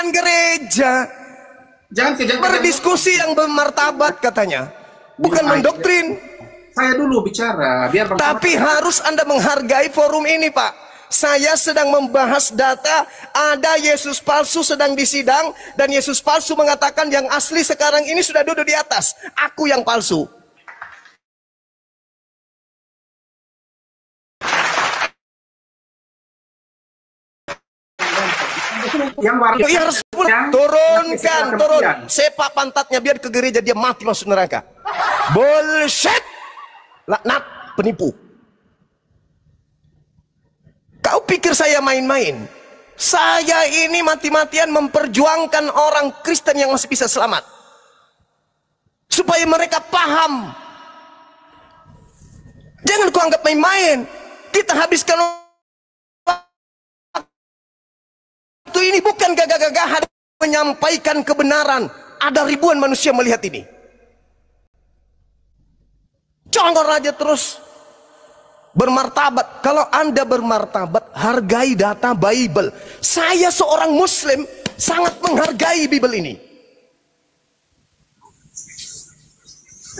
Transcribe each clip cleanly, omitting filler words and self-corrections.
depan gereja. Berdiskusi yang bermartabat katanya. Bukan mendoktrin. Saya dulu bicara. Tapi harus Anda menghargai forum ini, Pak. Saya sedang membahas data, ada Yesus palsu sedang disidang, dan Yesus palsu mengatakan yang asli sekarang ini sudah duduk di atas. Aku yang palsu. Yang turun. Sepak pantatnya biar ke gereja, dia mati masuk neraka. Bullshit. Laknat penipu. Kau pikir saya main-main? Saya ini mati-matian memperjuangkan orang Kristen yang masih bisa selamat, supaya mereka paham. Jangan kau anggap main-main. Kita habiskan waktu ini bukan gagah-gagahan menyampaikan kebenaran. Ada ribuan manusia melihat ini. Jangan aja terus bermartabat. Kalau Anda bermartabat, hargai data Bible. Saya seorang Muslim sangat menghargai Bible ini.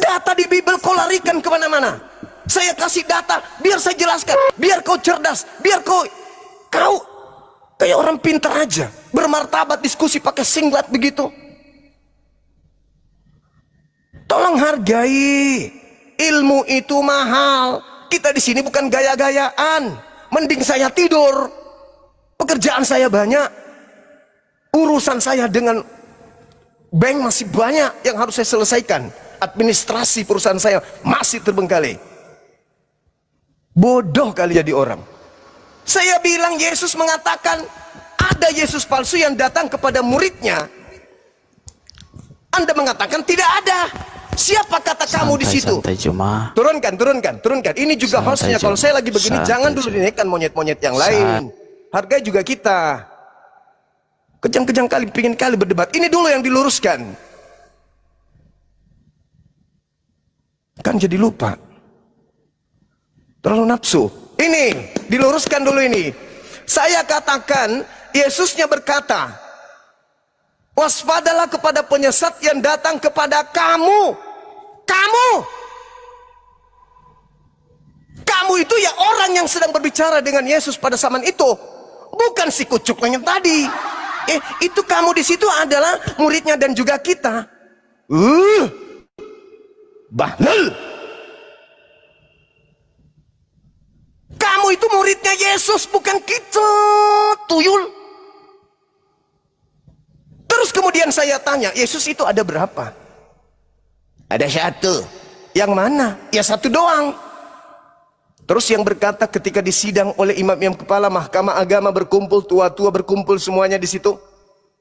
Data di Bible kau larikan kemana-mana. Saya kasih data, biar saya jelaskan, biar kau cerdas, biar kau kayak orang pintar aja. Bermartabat, diskusi pakai singlet begitu. Tolong hargai. Ilmu itu mahal. Kita di sini bukan gaya-gayaan. Mending saya tidur. Pekerjaan saya banyak. Urusan saya dengan bank masih banyak yang harus saya selesaikan. Administrasi perusahaan saya masih terbengkalai. Bodoh kali jadi orang. Saya bilang Yesus mengatakan ada Yesus palsu yang datang kepada muridnya. Anda mengatakan tidak ada. Siapa kata kamu di situ? Turunkan. Ini juga hostnya. Kalau saya lagi begini, jangan dulu dinaikkan monyet-monyet yang lain. Hargai juga kita. Kejang-kejang kali, pingin kali berdebat. Ini dulu yang diluruskan. Kan jadi lupa. Terlalu nafsu. Ini, diluruskan dulu ini. Saya katakan, Yesusnya berkata, waspadalah kepada penyesat yang datang kepada kamu. Kamu itu ya orang yang sedang berbicara dengan Yesus pada zaman itu. Bukan si kucuk yang tadi. Itu kamu di situ adalah muridnya dan juga kita. Bahlul. Kamu itu muridnya Yesus, bukan kita. Tuyul. Terus kemudian saya tanya, Yesus itu ada berapa? Ada satu. Yang mana? Ya satu doang. Terus yang berkata ketika disidang oleh imam-imam kepala mahkamah agama berkumpul, tua-tua berkumpul semuanya di situ.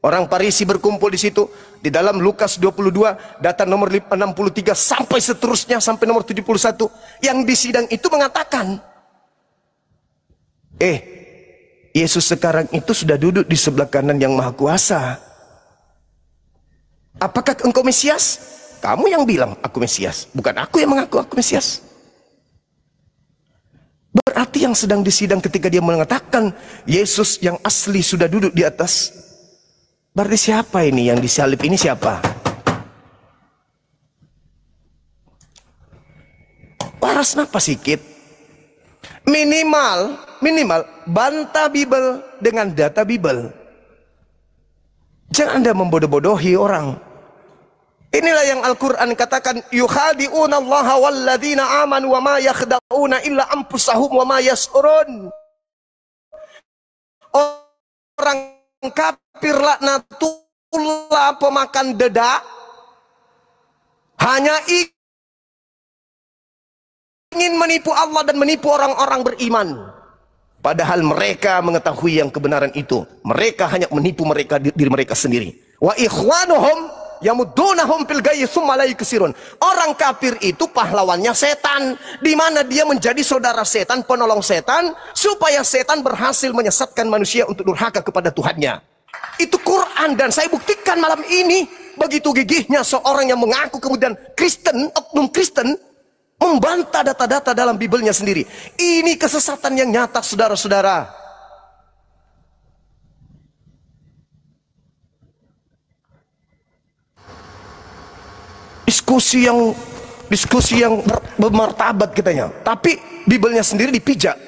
Orang Farisi berkumpul di situ. Di dalam Lukas 22, data nomor 63 sampai seterusnya sampai nomor 71. Yang disidang itu mengatakan, Yesus sekarang itu sudah duduk di sebelah kanan yang Maha Kuasa. Apakah engkau Mesias? Kamu yang bilang aku Mesias, bukan aku yang mengaku aku Mesias. Berarti yang sedang disidang ketika dia mengatakan Yesus yang asli sudah duduk di atas. Berarti siapa ini yang disalib ini siapa? Waras napas sikit. Minimal bantah Bible dengan data Bible. Jangan Anda membodoh-bodohi orang. Inilah yang Al-Quran katakan, yukhadi'una allaha walladzina amanu wa ma yakhda'una illa anfusahum wa ma yas'urun. Orang kafir laknatullah, pemakan dedak, hanya ingin menipu Allah dan menipu orang-orang beriman. Padahal mereka mengetahui yang kebenaran itu. Mereka hanya menipu diri mereka sendiri. Wa ikhwanuhum yamuddunahum fil ghayyi tsumma la yuksirun. Orang kafir itu pahlawannya setan, di mana dia menjadi saudara setan, penolong setan, supaya setan berhasil menyesatkan manusia untuk durhaka kepada Tuhannya. Itu Quran, dan saya buktikan malam ini. Begitu gigihnya seorang yang mengaku kemudian Kristen, oknum Kristen, membantah data-data dalam Biblenya sendiri. Ini kesesatan yang nyata, saudara-saudara. diskusi yang bermartabat katanya. Tapi Bibelnya sendiri dipijak.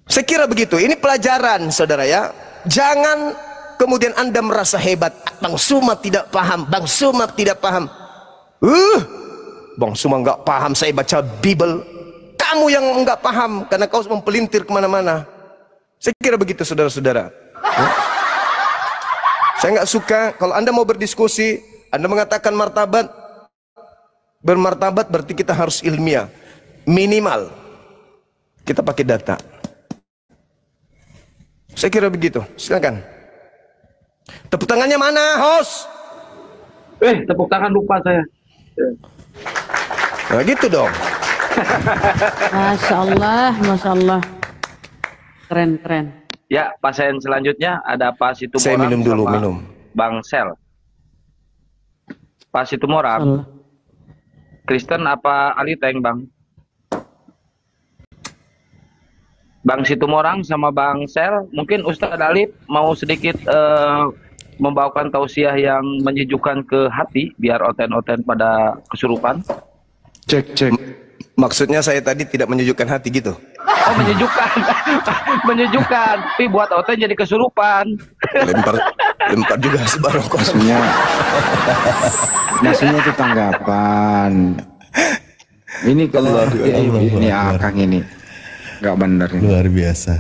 Saya kira begitu. Ini pelajaran, saudara ya. Jangan kemudian Anda merasa hebat. Bang Suma tidak paham. Bang Suma tidak paham. Bang Suma nggak paham. Saya baca Bibel. Kamu yang nggak paham karena kau mempelintir kemana-mana. Saya kira begitu, saudara-saudara. Ya? Saya nggak suka kalau Anda mau berdiskusi, Anda mengatakan martabat. Bermartabat berarti kita harus ilmiah. Minimal kita pakai data. Saya kira begitu. Silakan. Tepuk tangannya mana, host? Tepuk tangan lupa saya. Nah, gitu dong. Masya Allah, Masya Allah. Keren, keren. Ya, pasien selanjutnya ada Pak Situmorang. Saya minum dulu, sama minum. Bang Sel. Pak Situmorang. Kristen apa Aliteng, Bang? Bang Situmorang sama Bang Sel, mungkin Ustadz Alif mau sedikit membawakan tausiah yang menyejukkan ke hati, biar oten-oten pada kesurupan. Cek. Maksudnya saya tadi tidak menyejukkan hati gitu. Oh, menyejukkan. Menyejukkan, tapi buat oten jadi kesurupan. Lempar juga sebarang maksudnya itu tanggapan. Ini kalau ini akang ini nggak benar ini. Luar biasa.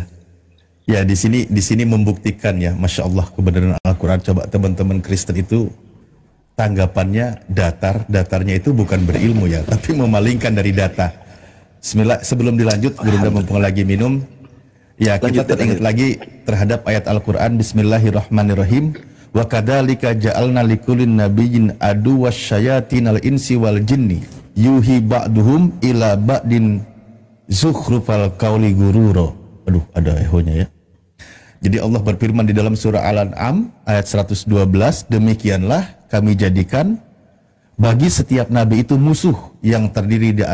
Ya, di sini membuktikan ya, Masya Allah, kebenaran Al-Quran. Coba teman-teman Kristen itu tanggapannya datarnya itu bukan berilmu ya, tapi memalingkan dari data. Bismillah, sebelum dilanjut, Gurunda mumpung lagi minum, ya kita teringat lagi terhadap ayat Al-Quran. Bismillahirrahmanirrahim. Wa kadzalika ja'alna likulin nabiyyin aduwwas syayatinal insi wal jinni yuhi ba'duhum ila ba'din zukhrufal qawli gururo. Aduh, ada ehonya ya. Jadi Allah berfirman di dalam surah Al-An'am ayat 112, demikianlah kami jadikan bagi setiap nabi itu musuh yang terdiri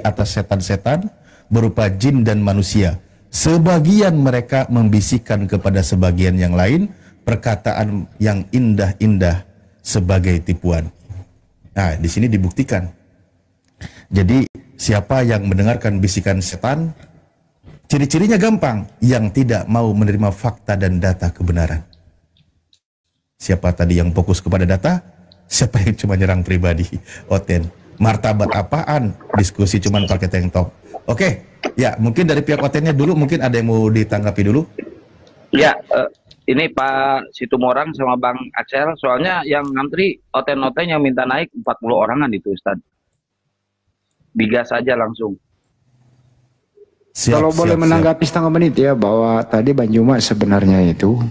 atas setan-setan berupa jin dan manusia. Sebagian mereka membisikkan kepada sebagian yang lain perkataan yang indah-indah sebagai tipuan. Nah, di sini dibuktikan. Jadi siapa yang mendengarkan bisikan setan, ciri-cirinya gampang, yang tidak mau menerima fakta dan data kebenaran. Siapa tadi yang fokus kepada data? Siapa yang cuma nyerang pribadi? Oten. Martabat apaan? Diskusi cuma pakai tank top. Oke, ya mungkin dari pihak Otennya dulu, mungkin ada yang mau ditanggapi dulu? Ya, ini Pak Situmorang sama Bang Axel, soalnya yang ngantri Oten-Oten yang minta naik 40 orangan itu Ustaz. Bigas saja langsung. Kalau boleh menanggapi setengah menit ya, bahwa tadi Bang Juma sebenarnya itu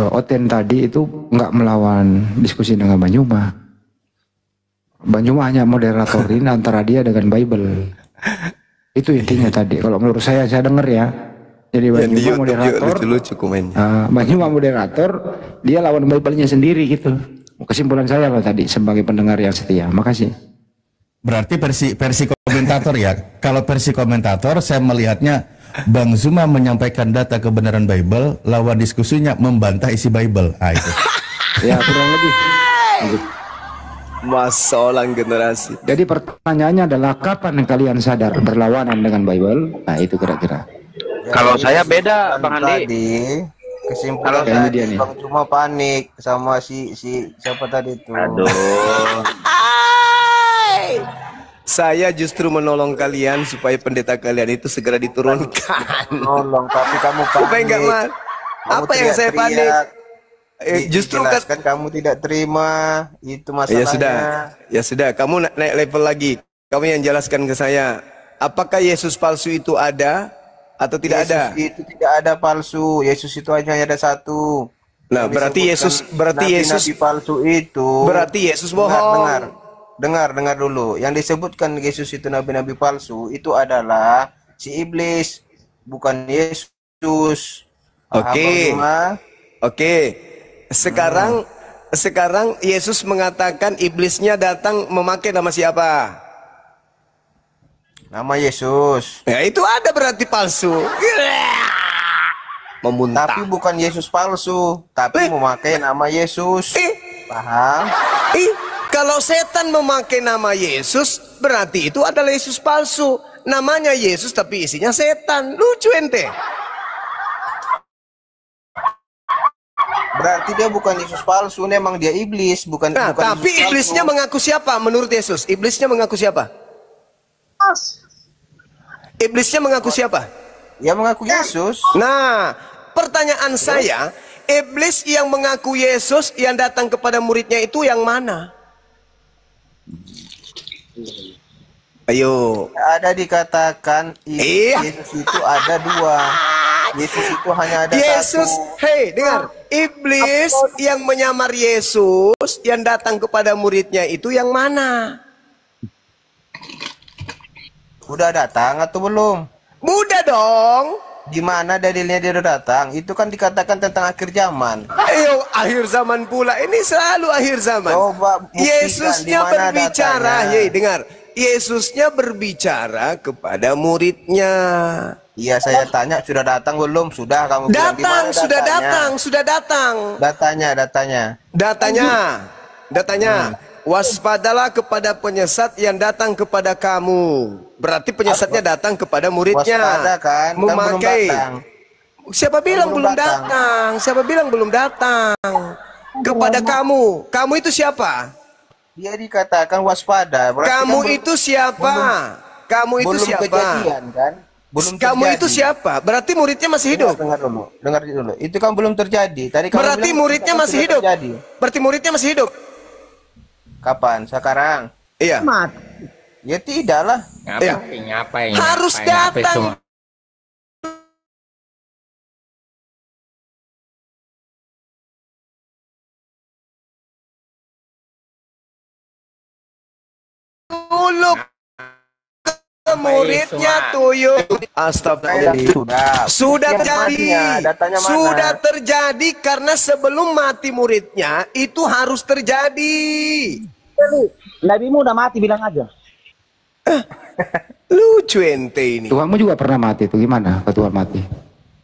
Oten tadi itu nggak melawan diskusi dengan Bang Juma. Bang Juma hanya moderatorin antara dia dengan Bible. Itu intinya tadi. Kalau menurut saya dengar ya. Jadi Bang Juma moderator, Bang Juma moderator, dia lawan Bible-nya sendiri gitu. Kesimpulan saya lah tadi sebagai pendengar yang setia. Makasih. Berarti versi komentator ya. Kalau versi komentator saya melihatnya Bang Zuma menyampaikan data kebenaran Bible, lawan diskusinya membantah isi Bible. Ah itu. Ya kurang lebih. Masalah generasi. Jadi pertanyaannya adalah kapan kalian sadar berlawanan dengan Bible? Nah itu kira-kira. Kalau saya beda, Bang Andi. Tadi kesimpulan tadi Bang cuma panik sama si siapa tadi itu. Aduh. Saya justru menolong kalian supaya pendeta kalian itu segera diturunkan. Nolong, tapi kamu panik. Supaya enggak mal. Apa yang saya panik? Justru kan kamu tidak terima, itu masalahnya. Ya sudah, kamu naik level lagi. Kamu yang jelaskan ke saya, apakah Yesus palsu itu ada atau tidak ada? Yesus itu tidak ada palsu. Yesus itu hanya ada satu. Nah, berarti Yesus nabi palsu itu. Berarti Yesus bohong. Dengar dulu. Yang disebutkan Yesus itu nabi-nabi palsu itu adalah si iblis, bukan Yesus. Oke. Sekarang Yesus mengatakan iblisnya datang memakai nama siapa? Nama Yesus. Ya itu ada berarti palsu. Memuntah. Tapi bukan Yesus palsu, tapi memakai nama Yesus. Paham? Kalau setan memakai nama Yesus, berarti itu adalah Yesus palsu. Namanya Yesus tapi isinya setan. Lucu ente. Berarti dia bukan Yesus palsu, memang dia iblis, bukan Nah, bukan tapi Yesus iblisnya palsu. mengaku siapa menurut Yesus? Iblisnya mengaku siapa? Iblisnya mengaku siapa? Ya mengaku Yesus. Nah, pertanyaan saya, iblis yang mengaku Yesus yang datang kepada muridnya itu yang mana? Ayo. Ada dikatakan Iya. Yesus itu ada dua. Yesus itu hanya ada Yesus, satu. hei dengar, iblis yang menyamar Yesus yang datang kepada muridnya itu yang mana? Udah datang atau belum? Mudah dong. Di mana dalilnya dia udah datang? Itu kan dikatakan tentang akhir zaman. Ayo, akhir zaman pula. Ini selalu akhir zaman. Coba buktikan Yesusnya di mana berbicara, datanya. hei dengar. Yesusnya berbicara kepada muridnya. Iya, saya tanya sudah datang belum? Sudah, kamu bilang di Datang, mana sudah datanya? datang, sudah datang. Datanya. Waspadalah kepada penyesat yang datang kepada kamu. Berarti penyesatnya datang kepada muridnya. Waspada kan? Kan belum Memakai. datang. Siapa bilang belum datang? Siapa bilang belum datang? Kepada kamu. Kamu itu siapa? Dia dikatakan waspada. Berarti Kamu kan itu siapa? Kamu itu belum siapa? kejadian kan? Belum Kamu terjadi. itu siapa? Berarti muridnya masih hidup. Dengar dulu. Itu kan belum terjadi. Tadi kamu Berarti bilang muridnya itu kan masih sudah hidup. terjadi. Berarti muridnya masih hidup. Kapan? Sekarang? Iya. Ya tidak lah. Iya. Harus datang. Dulu ke muridnya tuyul. Astagfirullah. Sudah Yang terjadi. matinya, datanya mana? Sudah terjadi karena sebelum mati muridnya itu harus terjadi. Nabimu udah mati, bilang aja. Lucu ente ini. Tuhanmu juga pernah mati itu gimana? Kalau Tuhan mati?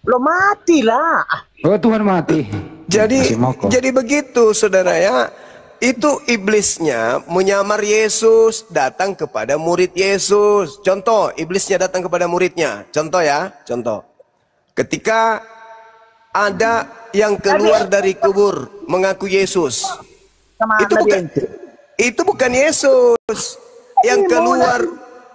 Lo mati lah. Oh Tuhan mati. Jadi Masih mogok. jadi begitu saudara ya. Itu iblisnya menyamar Yesus datang kepada murid Yesus. Contoh, iblisnya datang kepada muridnya. Contoh ya, contoh. Ketika ada yang keluar dari kubur mengaku Yesus. Sama Itu Nabi bukan ente. itu bukan Yesus.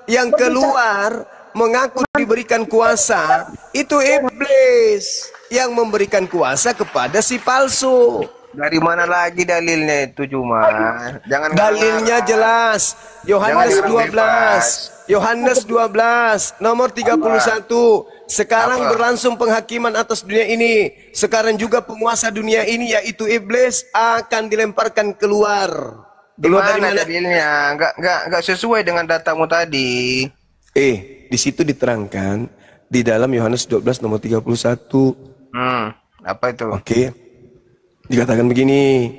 Yang keluar mengaku diberikan kuasa, itu iblis yang memberikan kuasa kepada si palsu. Dari mana lagi dalilnya itu cuma? Jangan Dalilnya jelas. Yohanes Jangan 12. bebas. Yohanes 12 nomor 31. Sekarang Apa? berlangsung penghakiman atas dunia ini. Sekarang juga penguasa dunia ini yaitu iblis akan dilemparkan keluar. Di Keluar dari mana mana? dalilnya? Enggak sesuai dengan datamu tadi. Di situ diterangkan di dalam Yohanes 12 nomor 31. Apa itu? Oke. Dikatakan begini.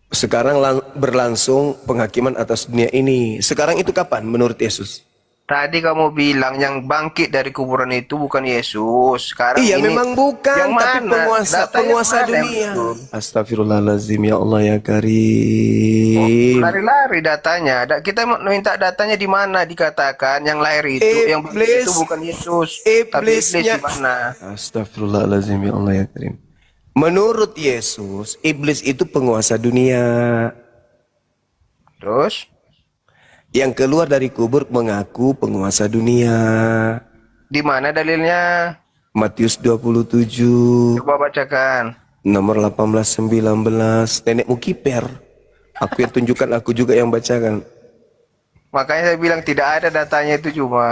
Sekarang berlangsung penghakiman atas dunia ini. Sekarang itu kapan menurut Yesus? Tadi kamu bilang yang bangkit dari kuburan itu bukan Yesus. Sekarang Iya ini memang bukan, yang tapi mana? Datanya penguasa mana yang dunia. betul? Astagfirullahaladzim ya Allah ya Karim. Lari-lari datanya. Kita mau minta datanya di mana dikatakan yang lahir itu, yang bangkit itu bukan Yesus. Tapi iblis Iblisnya. di mana? Astagfirullahaladzim ya Allah ya Karim. Menurut Yesus, iblis itu penguasa dunia. Terus Yang keluar dari kubur mengaku penguasa dunia. di mana dalilnya? Matius 27 Coba bacakan. nomor 18-19. Nenekmu kiper. Aku yang tunjukkan, aku juga yang bacakan. Makanya saya bilang tidak ada datanya itu cuma.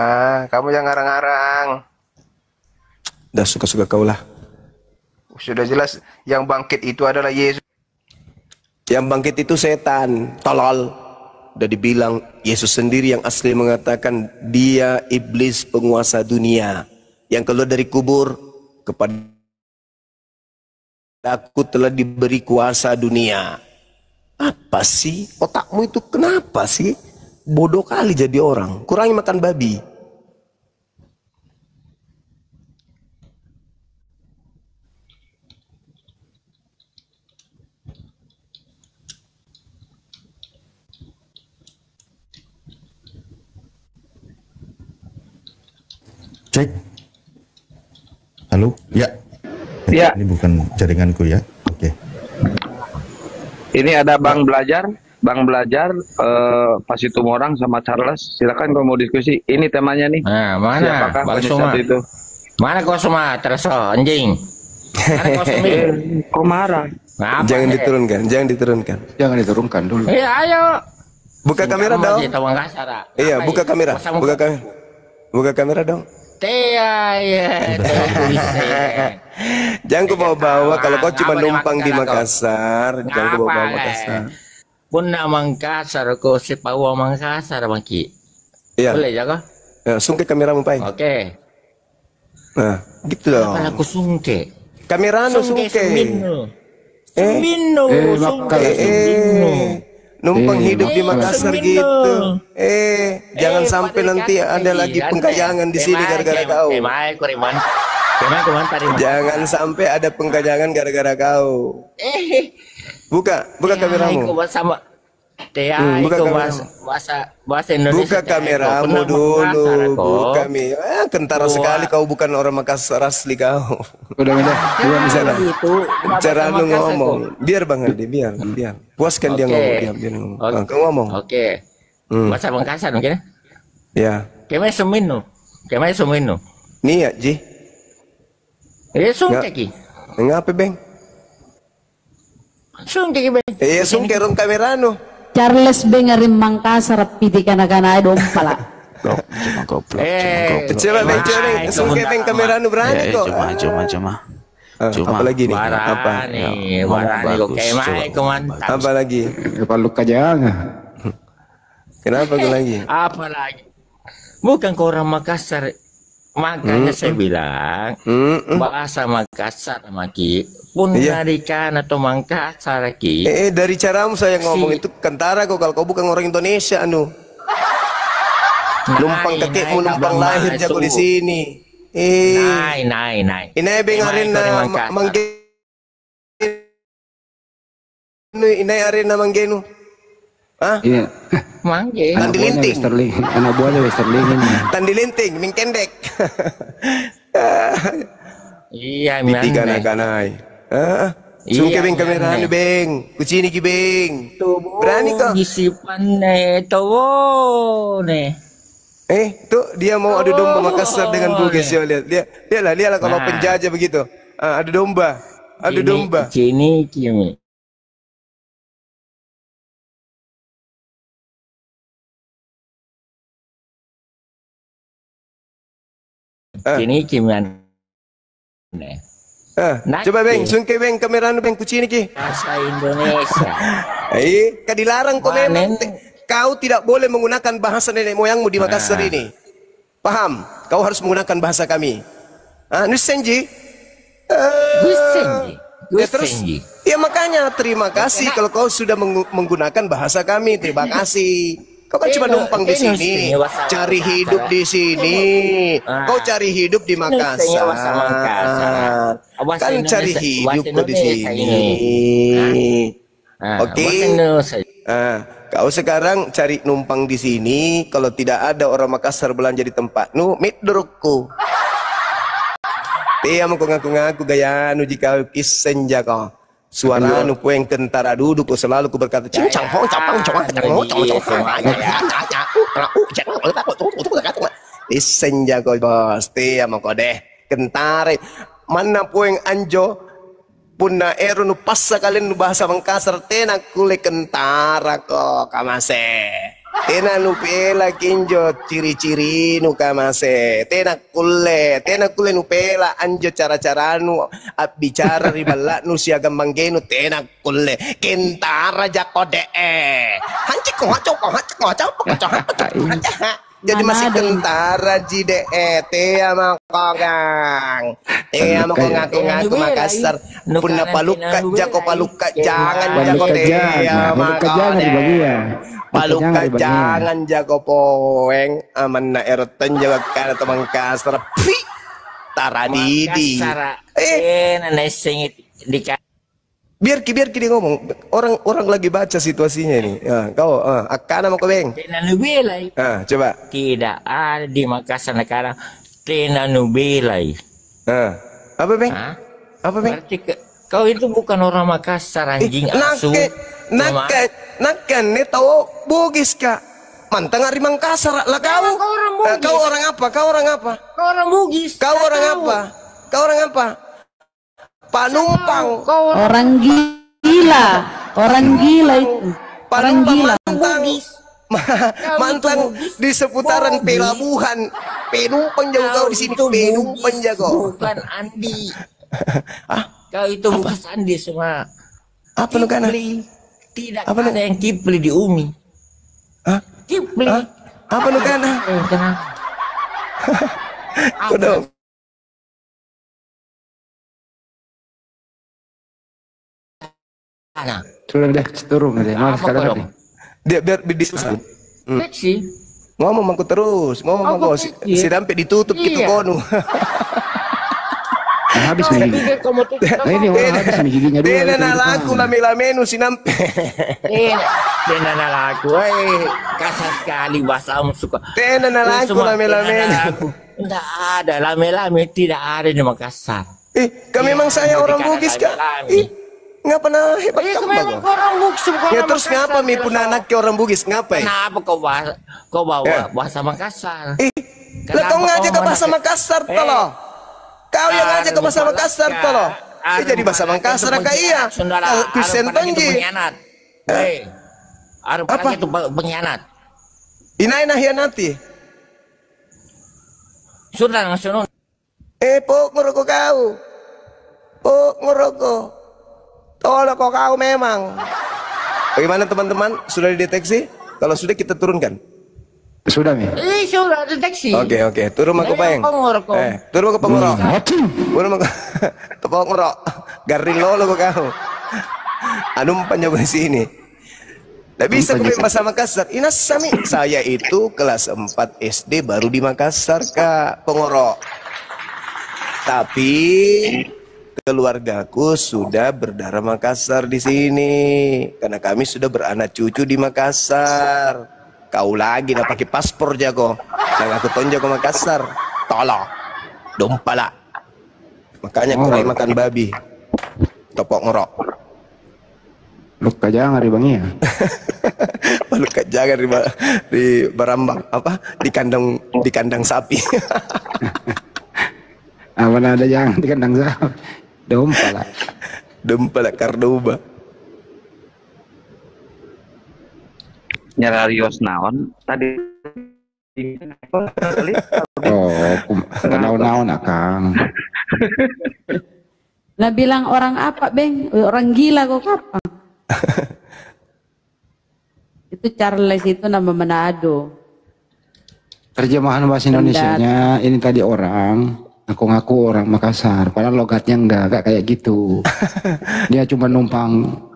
Kamu yang ngarang-ngarang. Dah suka-suka kau lah. Sudah jelas yang bangkit itu adalah Yesus. Yang bangkit itu setan, tolol. Udah dibilang Yesus sendiri yang asli mengatakan dia iblis penguasa dunia yang keluar dari kubur, kepada aku telah diberi kuasa dunia. Apa sih otakmu itu, kenapa sih bodoh kali jadi orang, kurangi makan babi. Ya. Ya. Ini bukan jaringanku ya. Oke. Ini ada Bang Belajar, Pak Situmorang sama Charles. Silakan kalau mau diskusi. Ini temanya nih. Nah, mana? Siapakah Bang penyesat Suma. itu? Mana kau semua? Terus anjing. Mana kau semua? Kok marah? Ngapa? Jangan diturunkan, jangan diturunkan. Jangan diturunkan dulu. Iya, ayo. Buka kamera Kamu dong. aja tahu Makassar. Iya, Apa buka ini? kamera. Masa muka- Buka kamera. Buka kamera dong. Iya, bisa. Jangan kau bawa-bawa kalau kau cuma Ngapa di numpang di Makassar, Makassar. Jangan kau bawa-bawa Ngapa, Makassar. Punna Makassar, ko si Pawa Makassar, Maki. Iya. Boleh jaga? Ya, sungke kameramu, Pai. Oke. Nah, gitu dong. Kalau aku sungke. Kamerano Sungke sungke. Sumino. Sumino, sungke Sumino. Numpang hidup di Eh, Makassar Sumino. gitu. Jangan sampai Padahal nanti kata ada lagi pengkajangan di sini gara-gara kau. Kemai, kuriman. Kemai, tadi. Jangan sampai ada pengkajangan gara-gara kau. Buka kameramu. Aku sama buka bahasa Indonesia. Buka kameramu dulu. Buka kentara sekali kau, bukan orang Makassar asli kau. Udah. Bisa lah. Itu Cara lu ngomong. Biar Bang Aldi, biar. Puaskan dia ngomong, biar ngomong. Kau ngomong. Oke. Bahasa Makassar mungkin. Ya. Kemai Sumino. Nih ya, Ji. Sungke ki. Ngapa, Beng? Sungke ki, Bang. Sungke ron kamerano. Charles Bengarim Mangkasar piti kana dom pala. Coba Beng, sungke Beng kamerano berani kok. Cuma. Apa lagi nih? Warani kok kemai kau mantap. Apa lagi? Kepala jangan. Kenapa kau lagi? Apa lagi? Bukan kau orang Makassar. Makanya saya bilang bahasa Makassar, Maki. Pun dari kan atau Makassar, Ki. Dari caramu saya ngomong itu kentara kok, kalau kau bukan orang Indonesia anu. Numpang kakekmu numpang lahir jago di sini. Nai. Ini bengarin na manggenu. Ini arena manggenu. Hah? Iya. Mangge. Tandi linting. Anak buahnya Westerling ini. Tandi linting, mingkendek. Iya, Piti kanai. Sungke Beng kamera anu Beng. Kucini ki Beng. Berani kok. Gisipan tuh nih. Tuh dia mau adu domba Makassar dengan Bugis ya, lihat. Lihatlah kalau penjajah begitu. Adu domba. Kini. Kini gimana? Coba Beng, sungke Beng kamera anu Beng kucini ki. Bahasa Indonesia. Dilarang kok memang. Kau tidak boleh menggunakan bahasa nenek moyangmu di Makassar ini. Paham? Kau harus menggunakan bahasa kami. Nusenji. Gusenji. Ya makanya terima kasih kalau kau sudah menggunakan bahasa kami. Terima kasih. Kau kan cuma numpang di sini, cari hidup di sini. Kau cari hidup di Makassar. Kan cari hidup kau di sini. Oke. Kau sekarang cari numpang di sini. Kalau tidak ada orang Makassar belanja di tempatmu, midrukku. Dia mau ngaku-ngaku gaya nu jika kisen jaga. Suara nu pueng tentara duduk ku selalu ku berkata cincang hong capang cong kisen jaga bos. Dia mau deh kentare mana pueng anjo punna eru nu passa kalian nu bahasa Makassar tena kule kentara kok kamase tena nu pela kinjo ciri-ciri nu kamase tena kule nu pela anjo cara-cara nu bicara ribala nu siaga manggenu tena kule kentara jakode hancik jadi masih tentara jide tea makogang ngaku-ngaku Makassar punna paluka jako paluka jangan jako tea makogang paluka jangan jago poeng aman na erotan jago kana to Makassar taradidi nanesingit di biar dia ngomong orang lagi baca situasinya ini kau akana mau Beng coba tidak ada di Makassar sekarang tena nubelai Apa, Beng? Hah? Apa, Beng? Berarti kau itu bukan orang Makassar, anjing asu. Nakan nih tahu Bugis Kak. Mantang ari Makassar lah kau. Kau orang apa? Kau orang apa? Kau orang Bugis. Kau orang apa? Kau orang apa? Panumpang. Orang gila. Orang gila itu. Orang gila. Mantang di seputaran pelabuhan. Penumpang jago kau di sini. Penumpang jago. Bukan Andi. Kau itu bukan Andi semua. Apa lu kana? Tidak ada yang Kipli di Umi. Hah? Kipli. Apa lu kana? Udah. Turun deh, turun deh. Mas sekarang Dia biar berdiskusi. Seksi. Ngomong aku terus, ngomong aku si sampai ditutup gitu kono. Habis nih. Nah, ini orang habis nih giginya dulu. Tena nalaku lame-lamenu si nampe. Tena nalaku, kasar sekali bahasamu suka. Tena nalaku lame-lamenu. Tidak ada lame-lame, tidak ada di Makassar. Kami memang saya orang Bugis Kak. Nggak pernah hebat kamu bago. Orang Bugis bukan Ya terus ngapa mi pun anak ke orang Bugis ngapain? Kenapa kau bawa bahasa Makassar? Lah kau ngajak ke bahasa Makassar tolo. Kau yang ngajak ke bahasa Makassar tolo. Jadi bahasa Makassar kak iya. Kusen tonji. Apa itu pengkhianat? Inaina hianati. Sudah langsung. Pok ngerokok kau. Pok ngerokok. Tolong kau memang. Bagaimana teman-teman? Sudah dideteksi? Kalau sudah kita turunkan. Sudah mi. Sudah deteksi. Oke. Turun aku Bang. Turun aku pengorok. Turun aku pengorok. Garing lo kau. Anu panjang di sini. Tidak bisa kau bahasa Makassar. Inas sami. Saya itu kelas 4 SD baru di Makassar Kak pengorok. Tapi keluargaku sudah berdarah Makassar di sini karena kami sudah beranak cucu di Makassar. Kau lagi nak pakai paspor jago, dan aku tonjok ke Makassar, tolong, dompala. Makanya kurang makan babi, topok ngorok. Luka jangan di bangi ya. Luka jangan di Barambang apa di kandang sapi. Mana ada yang di kandang sapi. Dompala Kardoba. Nyararios naon tadi. Naon Akang. Lah bilang orang apa, Beng? Orang gila kok kapan? Itu Charles itu nama Manado. Terjemahan bahasa Indonesianya ini tadi orang. Ngaku-ngaku orang Makassar, padahal logatnya enggak kayak gitu. Dia cuma numpang,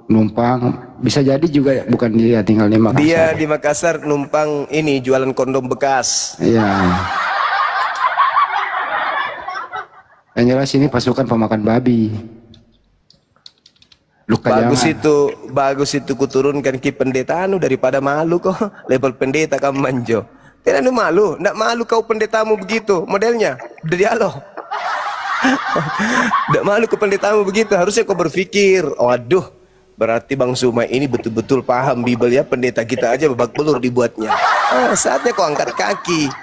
bisa jadi juga bukan dia tinggal di Makassar. Dia di Makassar numpang ini jualan kondom bekas. Iya. Yang jelas ini pasukan pemakan babi. Luka bagus itu kuturunkan ki pendeta anu daripada malu kok. Level pendeta kamu manjo. Tidak malu, tidak malu kau pendetamu begitu modelnya. Dialog. Tidak malu ke pendetamu begitu. Harusnya kau berpikir, waduh, berarti Bang Suma ini betul-betul paham Bible ya. Pendeta kita aja babak belur dibuatnya. Saatnya kau angkat kaki.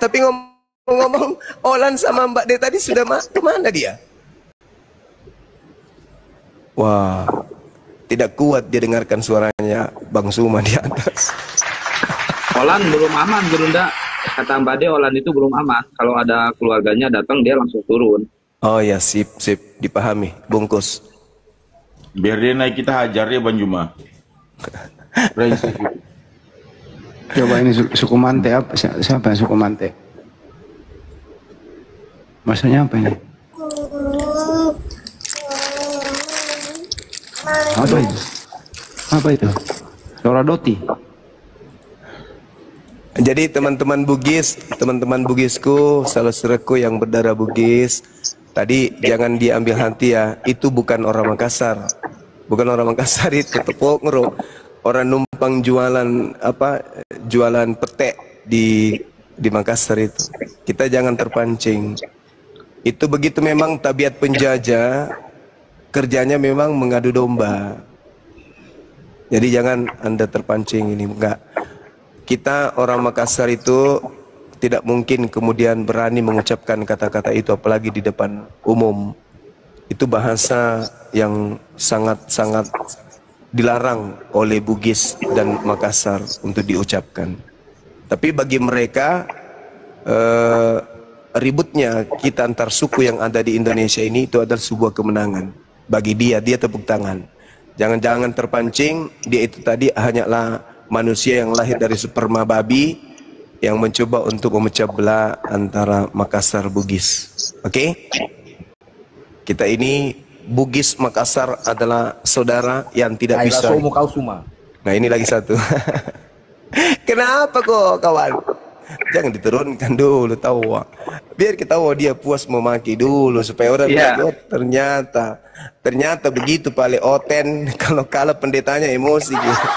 Tapi ngomong-ngomong, Olan sama Mbak De tadi sudah kemana dia? Wah, tidak kuat dia dengarkan suaranya Bang Suma di atas. Olan belum aman, Bunda. Kata Mbak De, Olan itu belum aman. Kalau ada keluarganya datang, dia langsung turun. Oh ya, sip. Dipahami. Bungkus. Biar dia naik kita hajar ya, Bang Juma. Coba ini suku Mante apa? Siapa yang suku Mante? Maksudnya apa ini? Apa itu? Dora Doti. Jadi teman-teman Bugisku, saudaraku yang berdarah Bugis, tadi jangan diambil hati ya, itu bukan orang Makassar. Bukan orang Makassar itu, tepuk ngero. Orang numpang jualan jualan petek di Makassar itu. Kita jangan terpancing. Itu begitu memang tabiat penjajah, kerjanya memang mengadu domba. Jadi jangan Anda terpancing ini, enggak. Kita orang Makassar itu tidak mungkin kemudian berani mengucapkan kata-kata itu apalagi di depan umum. Itu bahasa yang sangat-sangat dilarang oleh Bugis dan Makassar untuk diucapkan. Tapi bagi mereka ributnya kita antar suku yang ada di Indonesia ini itu adalah sebuah kemenangan. Bagi dia tepuk tangan. Jangan-jangan terpancing, dia itu tadi hanyalah manusia yang lahir dari sperma babi yang mencoba untuk memecah belah antara Makassar Bugis. Oke? Kita ini Bugis Makassar adalah saudara yang tidak bisa. Nah, ini lagi satu. Kenapa kok kawan? Jangan diturunkan dulu tahu. Biar kita tahu dia puas memaki dulu supaya orang lihat, oh, ternyata begitu paling oten kalau kalah pendetanya emosi gitu.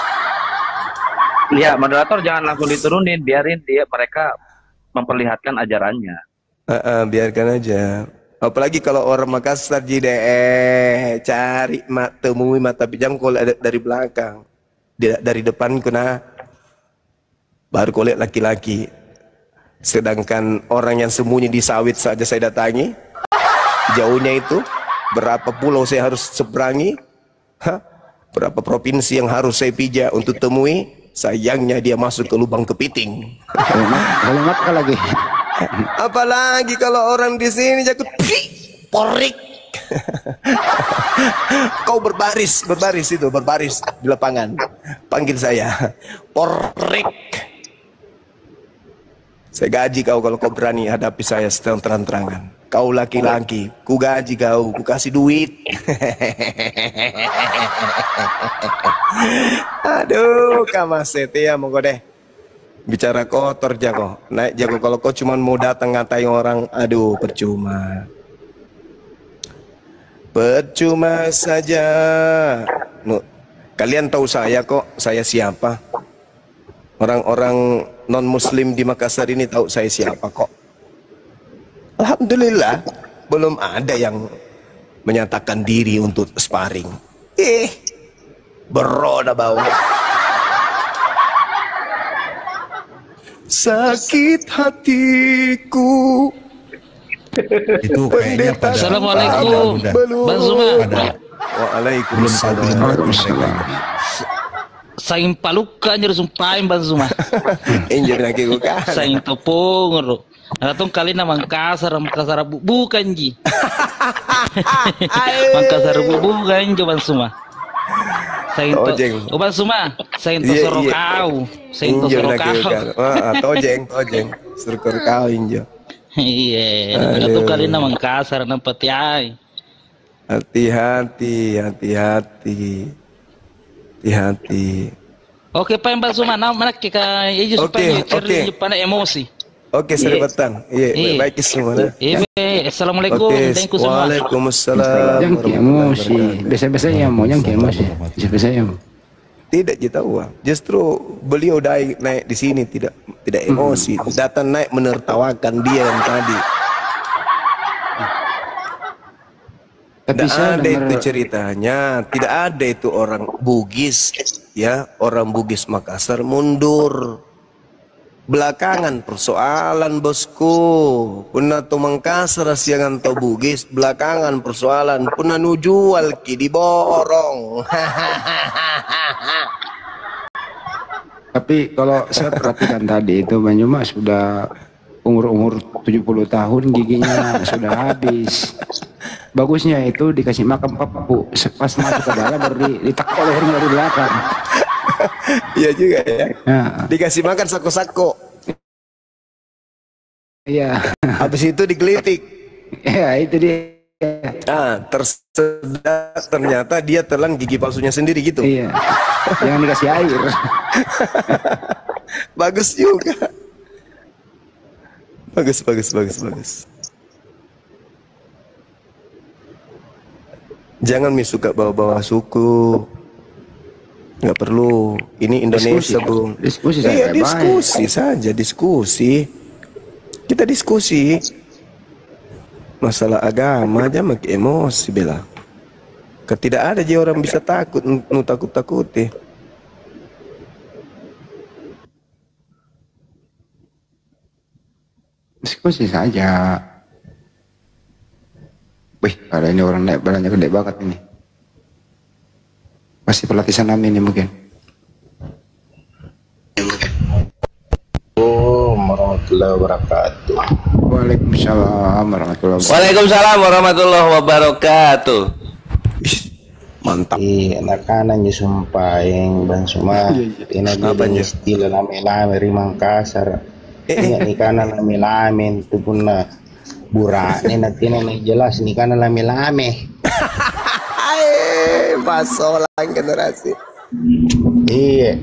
Ya, moderator jangan langsung diturunin, biarin mereka memperlihatkan ajarannya. Biarkan aja. Apalagi kalau orang Makassar jadi cari temui mata bijam kalau ada dari belakang. Dari depan kena baru kau lihat laki-laki. Sedangkan orang yang sembunyi di sawit saja saya datangi. Jauhnya itu berapa pulau saya harus seberangi, berapa provinsi yang harus saya pijak untuk temui. Sayangnya dia masuk ke lubang kepiting. Kalau lagi. Apalagi kalau orang di sini jago porik. Kau berbaris di lapangan. Panggil saya porik. Saya gaji kau kalau kau berani hadapi saya terang-terangan. Kau laki-laki, ku gaji kau, ku kasih duit. Aduh, kamasete ya monggo deh. Bicara kotor jago, naik jago kalau kau cuma mau datang ngatain orang, aduh percuma. Percuma saja. Kalian tahu saya kok, saya siapa? Orang-orang non-muslim di Makassar ini tahu saya siapa kok. Alhamdulillah, belum ada yang menyatakan diri untuk sparring. Beroda bau. Sakit hatiku. Itu kayaknya pada Assalamualaikum, Bang Zuma. Waalaikumsalam. Saing paluka nyeri sumpahin Bang Zuma. Injil lagi bukan. Saing topong ro. Atong kali na Makassar bukan ji. Makassar bukan jo Bang Zuma. Saing to. Bang Zuma, saing to sorokau. Saing to sorokau. Tojeng. Sorokau injo. Iya, atong kali na Makassar na patiay. Hati-hati. Oke, Pak Mbak Zuma, mana kita supaya cerita pada emosi. Oke, selamat petang. Iya, baik semua. Assalamualaikum. Thank you semua. Waalaikumsalam. Yang emosi, biasa-biasanya mau yang emosi, biasa-biasanya. Tidak tahu. Justru beliau naik di sini tidak emosi, datang naik menertawakan dia yang tadi. Tidak ada itu ceritanya, tidak ada itu orang Bugis, ya orang Bugis Makassar mundur. Belakangan persoalan bosku, punna to Makassar siangan to Bugis, belakangan persoalan punna nu jual ki diborong. Tapi kalau saya perhatikan tadi itu Banyuma sudah umur 70 tahun giginya sudah habis. Bagusnya itu dikasih makan papu, pas masuk ke dalam baru ditakol lehernya dari belakang. Iya juga ya. Dikasih makan sako-sako. Iya. Habis itu digelitik. Iya, itu dia. Tersedak ternyata dia telan gigi palsunya sendiri gitu. Iya. Jangan dikasih air. Bagus juga. Bagus. Jangan suka bawa-bawa suku. Nggak perlu. Ini Indonesia, Bung. Diskusi saja. Diskusi. Kita diskusi. masalah agama aja makin emosi bela. Tidak ada je orang bisa takut, nu takut-takuti. Diskusi saja. Wih, ada ini orang naik balanya gede banget ini. Pasti pelatih Sanami ini mungkin. Warahmatullahi wabarakatuh. Waalaikumsalam warahmatullahi wabarakatuh. Waalaikumsalam warahmatullahi wabarakatuh. Mantap. Anak-anak sumpah yang bang semua. Ini jadi istilah lame-lame rimang kasar. Ini kanan lame-lame itu pun burak. Ini nanti nih jelas nih kanan lame-lame. Pasolan generasi. Iya.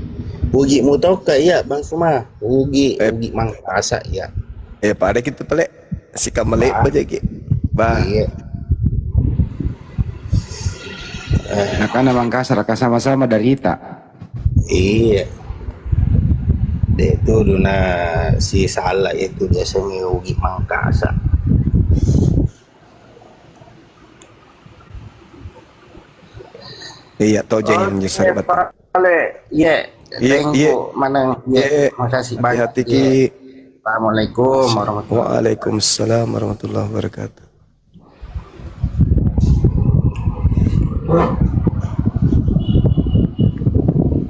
Ugi mutoka iya bang semua. Ugi mangkasa ya. Pada kita pelek sikap melek baca ki. Bah. Iya. Nah, karena Mangkasar sama-sama dari kita. Iya. Itu duna si salah itu biasanya ugi Mangkasa. Iya, tojeng yang nyesar bat. Iya. Iya. Mana? Iya. Makasih banyak. Hati ki. Assalamualaikum warahmatullahi. Waalaikumsalam warahmatullahi wabarakatuh.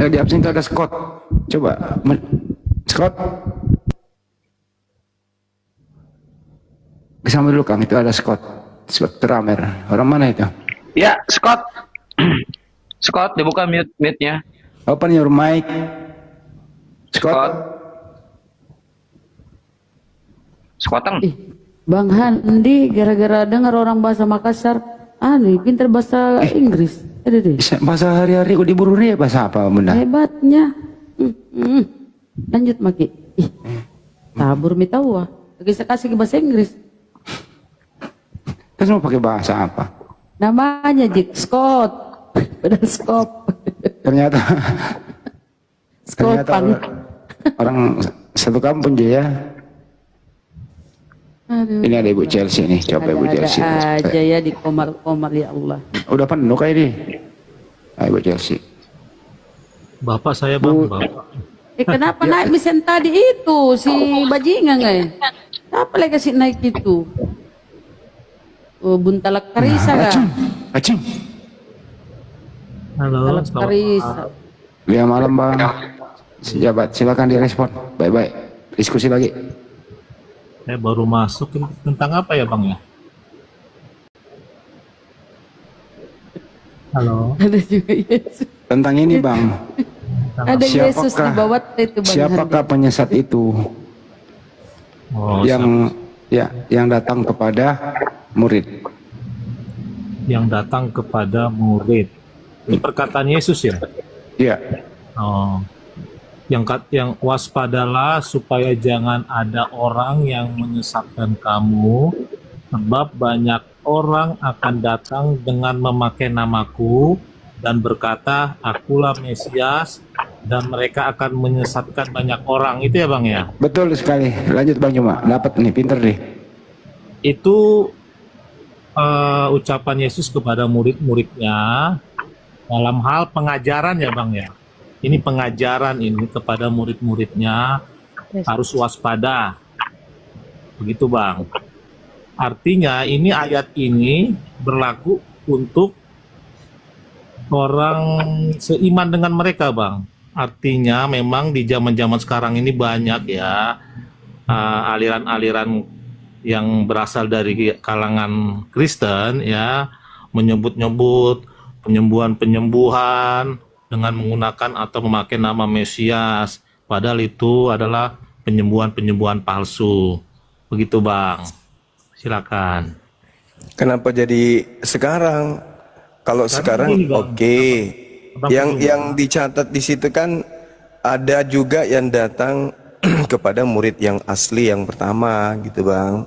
Di absen itu ada Scott. Coba, Scott. Bersama dulu Kang, itu ada Scott. Scott Teramer. Orang mana itu? Ya, Scott. Scott, dibuka mute-nya. Open your mic. Scott. Squateng. Bang Handi gara-gara dengar orang bahasa Makassar, pinter bahasa Inggris. Bahasa hari-hari di Brunei bahasa apa bunda? Hebatnya. Lanjut Maki. Tabur mitawa. Bisa kasih ke bahasa Inggris. Terus mau pakai bahasa apa? Namanya Jack Scott. Beda Scott. Ternyata Scott orang satu kampung aja ya. Aduh. Ini ada Ibu Chelsea nih, coba Ibu Chelsea. Ada aja ya di komar-komar ya Allah. Udah penuh kayak ini. Ibu Chelsea. Bapak saya bang, Bapak. Kenapa naik mesin tadi itu si bajingan Apa lagi kasih naik itu? Buntalak Karisa kan? Acing. Halo, Buntalak Karisa. Lihat malam bang. Sejabat, silakan direspon. Baik-baik. Diskusi lagi. Saya baru masuk tentang apa ya bang ya? Halo. Ada juga Yesus. Tentang ini bang. Ada Yesus di bawah itu bang. Siapakah penyesat itu? Yang datang kepada murid. Yang datang kepada murid. Ini perkataan Yesus ya? Iya. Oh. Yang waspadalah supaya jangan ada orang yang menyesatkan kamu, sebab banyak orang akan datang dengan memakai namaku dan berkata akulah Mesias, dan mereka akan menyesatkan banyak orang. Itu ya bang ya? Betul sekali. Lanjut bang Juma, dapat nih, pinter deh. Itu ucapan Yesus kepada murid-muridnya dalam hal pengajaran ya bang ya. Ini pengajaran ini kepada murid-muridnya harus waspada. Begitu bang. Artinya ini ayat ini berlaku untuk orang seiman dengan mereka bang. Artinya memang di zaman-zaman sekarang ini banyak ya aliran-aliran yang berasal dari kalangan Kristen ya menyebut-nyebut penyembuhan-penyembuhan dengan menggunakan atau memakai nama Mesias, padahal itu adalah penyembuhan-penyembuhan palsu. Begitu bang. Silakan. Kenapa jadi sekarang? Kalau sekarang oke. Yang dicatat di situ kan ada juga yang datang kepada murid yang asli yang pertama gitu bang.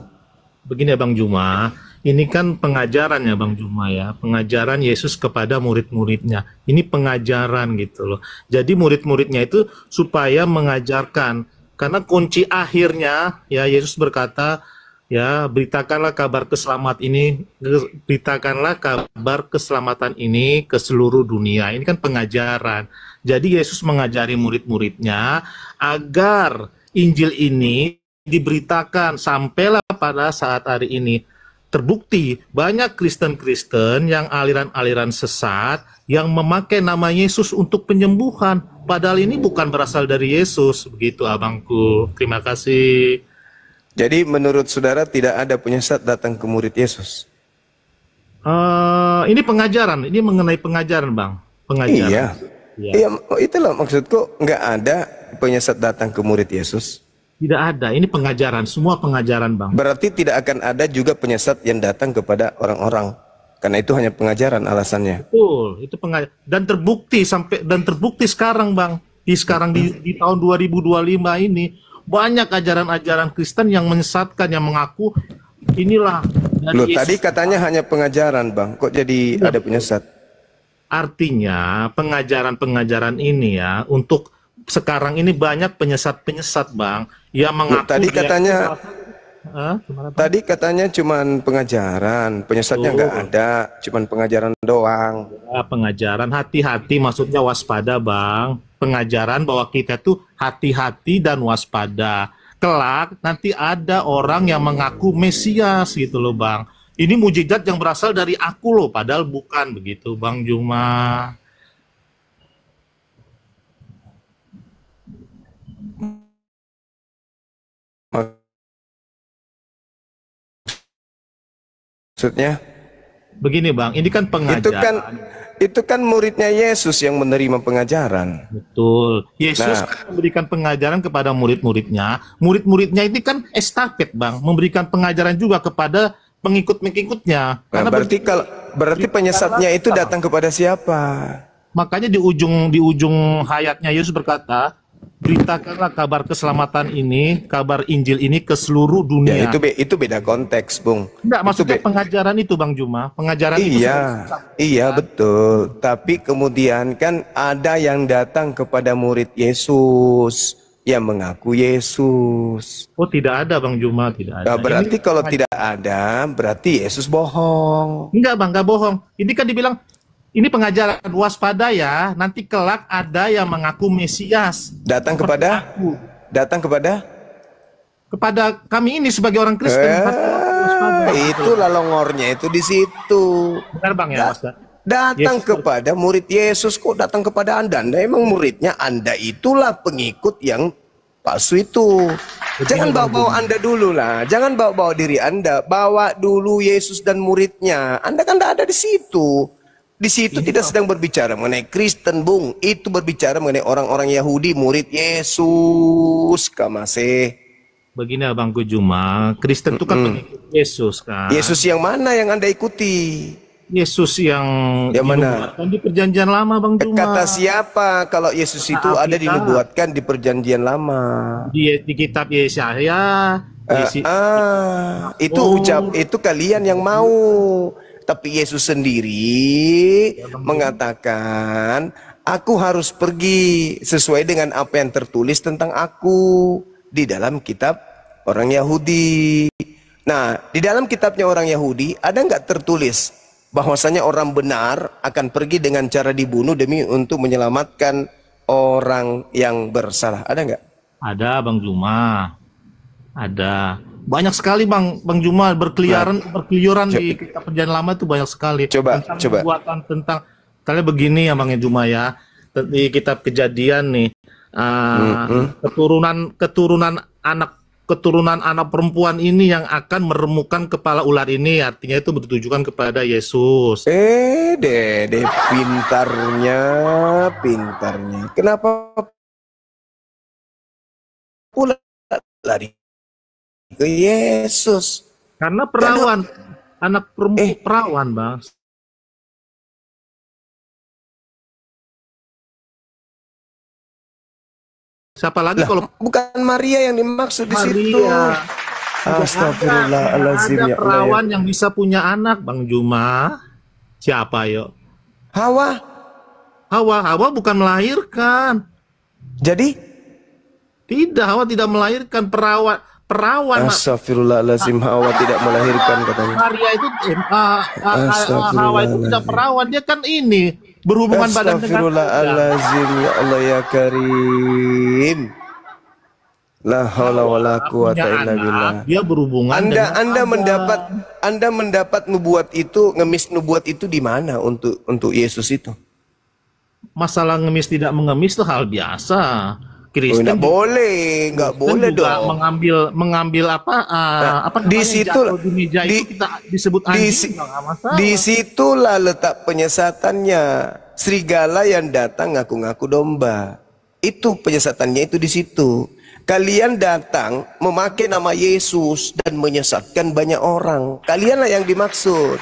Begini ya Bang Juma, ini kan pengajaran ya Bang Juma ya, pengajaran Yesus kepada murid-muridnya. Ini pengajaran gitu loh. Jadi murid-muridnya itu supaya mengajarkan, karena kunci akhirnya ya Yesus berkata Ya, beritakanlah kabar beritakanlah kabar keselamatan ini ke seluruh dunia. Ini kan pengajaran. Jadi Yesus mengajari murid-muridnya agar Injil ini diberitakan sampailah pada saat hari ini. Terbukti banyak Kristen-Kristen yang aliran-aliran sesat yang memakai nama Yesus untuk penyembuhan. Padahal ini bukan berasal dari Yesus. Begitu abangku. Terima kasih. Jadi menurut saudara tidak ada penyesat datang ke murid Yesus? Ini pengajaran, ini mengenai pengajaran bang. Pengajaran. Iya. Iya, itulah maksudku, nggak ada penyesat datang ke murid Yesus. Tidak ada, ini pengajaran, semua pengajaran bang. Berarti tidak akan ada juga penyesat yang datang kepada orang-orang. Karena itu hanya pengajaran alasannya. Betul, itu pengajaran. Dan terbukti sekarang bang. Di tahun 2025 ini. Banyak ajaran-ajaran Kristen yang menyesatkan, yang mengaku inilah dari Loh, Yesus. tadi katanya hanya pengajaran, Bang. Kok jadi ada penyesat? Artinya pengajaran-pengajaran ini ya, untuk sekarang ini banyak penyesat-penyesat, Bang, yang mengaku Tadi katanya cuman pengajaran, penyesatnya nggak ada, cuman pengajaran doang. Ya, pengajaran, hati-hati maksudnya waspada, Bang. Pengajaran bahwa kita tuh hati-hati dan waspada. Kelak nanti ada orang yang mengaku Mesias gitu loh, Bang. Ini mujizat yang berasal dari aku loh, padahal bukan begitu, Bang Juma. Maksudnya? Begini, Bang, ini kan pengajaran. Itu kan muridnya Yesus yang menerima pengajaran. Betul. Yesus memberikan pengajaran kepada murid-muridnya. Murid-muridnya ini kan estafet, Bang, memberikan pengajaran juga kepada pengikut-pengikutnya. Nah, berarti penyesatnya itu datang kepada siapa? Makanya di ujung hayatnya Yesus berkata, beritakanlah kabar keselamatan ini, kabar Injil ini ke seluruh dunia. Ya, itu beda konteks, Bung. Enggak, maksudnya pengajaran itu, Bang Juma. Pengajaran itu. Iya, betul. Tapi kemudian kan ada yang datang kepada murid Yesus yang mengaku Yesus. Oh, tidak ada, Bang Juma, tidak ada. Nah, berarti kalau tidak ada, berarti Yesus bohong. Enggak, Bang, enggak bohong. Ini kan dibilang, ini pengajaran, waspada ya, nanti kelak ada yang mengaku Mesias. Datang kepada kami ini sebagai orang Kristen. Itu longornya itu di situ. Benar, Bang, ya, Mas? Datang kepada murid Yesus, kok datang kepada Anda? Anda emang muridnya, Anda itulah pengikut yang palsu itu. Jangan bawa-bawa Anda dulu lah. Jangan bawa-bawa diri Anda. Bawa dulu Yesus dan muridnya. Anda kan tidak ada di situ. Di situ tidak sedang berbicara mengenai Kristen, Bung. Itu berbicara mengenai orang-orang Yahudi, murid Yesus. Kamase. Begini, Abangku Juma, Kristen itu kan pengikut Yesus kan. Yesus yang mana yang Anda ikuti? Yesus yang mana? Di perjanjian lama, Bang Juma. Kata siapa kalau Yesus itu ada dinubuatkan di perjanjian lama? Di kitab Yesaya. Itu kalian yang mau. Tapi Yesus sendiri mengatakan, aku harus pergi sesuai dengan apa yang tertulis tentang aku di dalam kitab orang Yahudi. Nah, di dalam kitabnya orang Yahudi ada nggak tertulis bahwasanya orang benar akan pergi dengan cara dibunuh demi untuk menyelamatkan orang yang bersalah? Ada nggak? Ada, Bang Juma. Ada. Banyak sekali, Bang Juma, berkeliaran di kitab perjanjian lama itu banyak sekali. Coba. Perbuatan tentang kalian begini ya, Bang Juma ya. Di kitab Kejadian nih, keturunan anak perempuan ini yang akan meremukkan kepala ular ini, artinya itu bertujukan kepada Yesus. Dede pintarnya. Kenapa ular lari ke Yesus? Karena perawan, anak perempuan perawan, Bang. Siapa lagi kalau bukan Maria yang dimaksud di situ? Astagfirullahaladzim. Ada perawan yang bisa punya anak, Bang Juma. Siapa yuk? Hawa bukan melahirkan. Jadi? Tidak, Hawa tidak melahirkan. perawan. Astagfirullahaladzim, Hawa tidak melahirkan katanya. Maria itu Hawa itu tidak perawan, dia kan ini berhubungan badan dengan Astagfirullahaladzim, ya Allah ya Karim. La haula wala quwata illa billah. Dia berhubungan Anda mendapat nubuat itu, ngemis nubuat itu di mana untuk Yesus itu? Masalah ngemis tidak mengemis itu hal biasa. Kristen nggak boleh dong. Mengambil di situ disebut anjing, di situlah letak penyesatannya. Serigala yang datang ngaku-ngaku domba. Itu penyesatannya itu di situ. Kalian datang memakai nama Yesus dan menyesatkan banyak orang. Kalianlah yang dimaksud.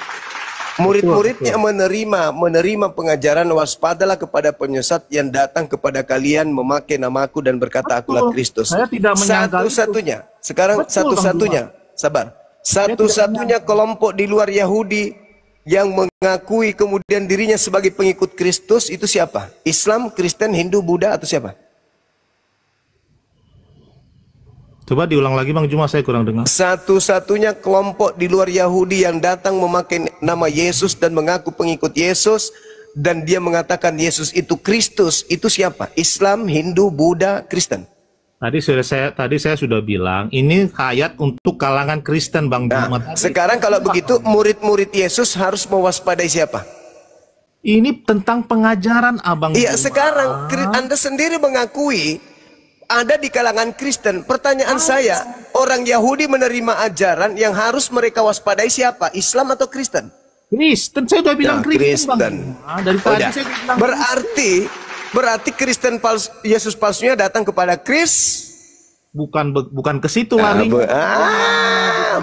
Murid-muridnya menerima pengajaran, waspadalah kepada penyesat yang datang kepada kalian memakai namaku dan berkata akulah Kristus. Satu-satunya, sekarang satu-satunya, sabar. Satu-satunya kelompok di luar Yahudi yang mengakui kemudian dirinya sebagai pengikut Kristus itu siapa? Islam, Kristen, Hindu, Buddha atau siapa? Coba diulang lagi Bang Juma, saya kurang dengar. Satu-satunya kelompok di luar Yahudi yang datang memakai nama Yesus dan mengaku pengikut Yesus dan dia mengatakan Yesus itu Kristus, itu siapa? Islam, Hindu, Buddha, Kristen. Tadi saya sudah bilang ini ayat untuk kalangan Kristen Bang Juma. Sekarang kalau begitu murid-murid Yesus harus mewaspadai siapa? Ini tentang pengajaran Abang Iya, Juma. sekarang Anda sendiri mengakui ada di kalangan Kristen. Pertanyaan saya, orang Yahudi menerima ajaran yang harus mereka waspadai siapa? Islam atau Kristen? Kristen, saya udah bilang Kristen. Dari tadi saya bilang berarti Kristen palsu, Yesus palsunya datang kepada bukan ke situ lari.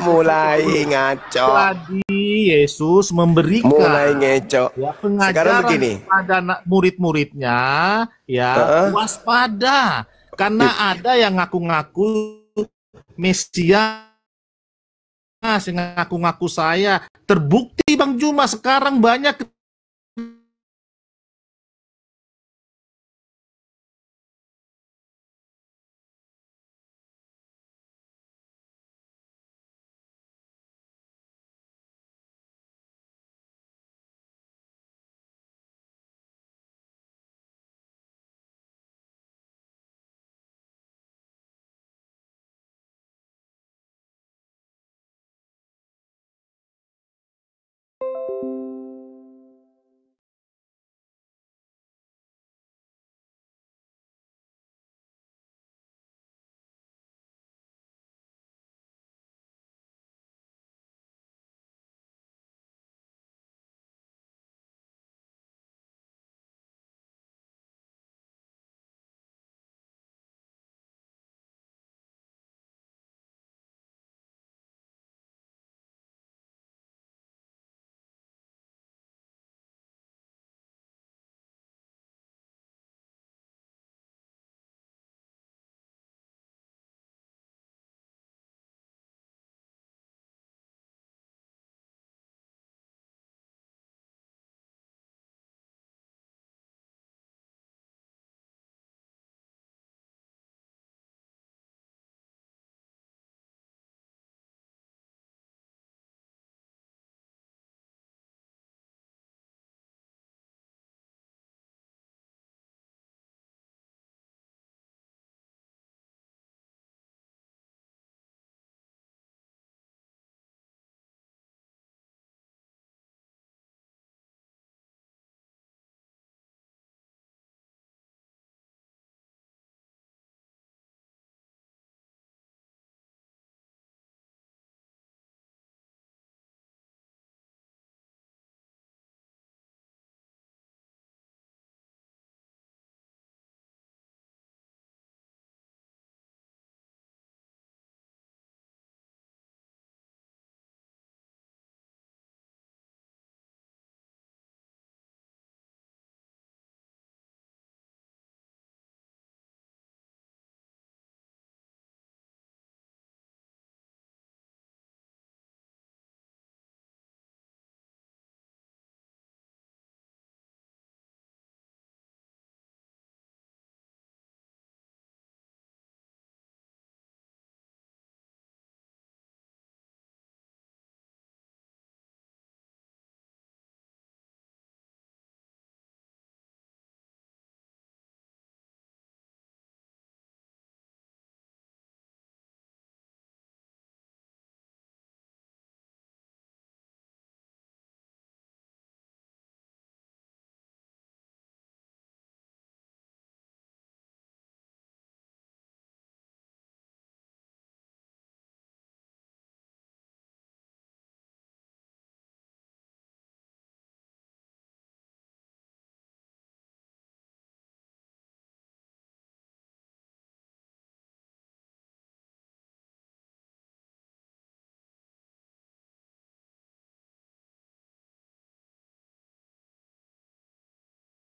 Mulai ngaco. Tadi Yesus memberikan mulai ngeco. Ya, pengajaran sekarang begini pada murid-muridnya waspada. Karena ada yang ngaku-ngaku Mesias, yang ngaku-ngaku saya. Terbukti Bang Juma sekarang banyak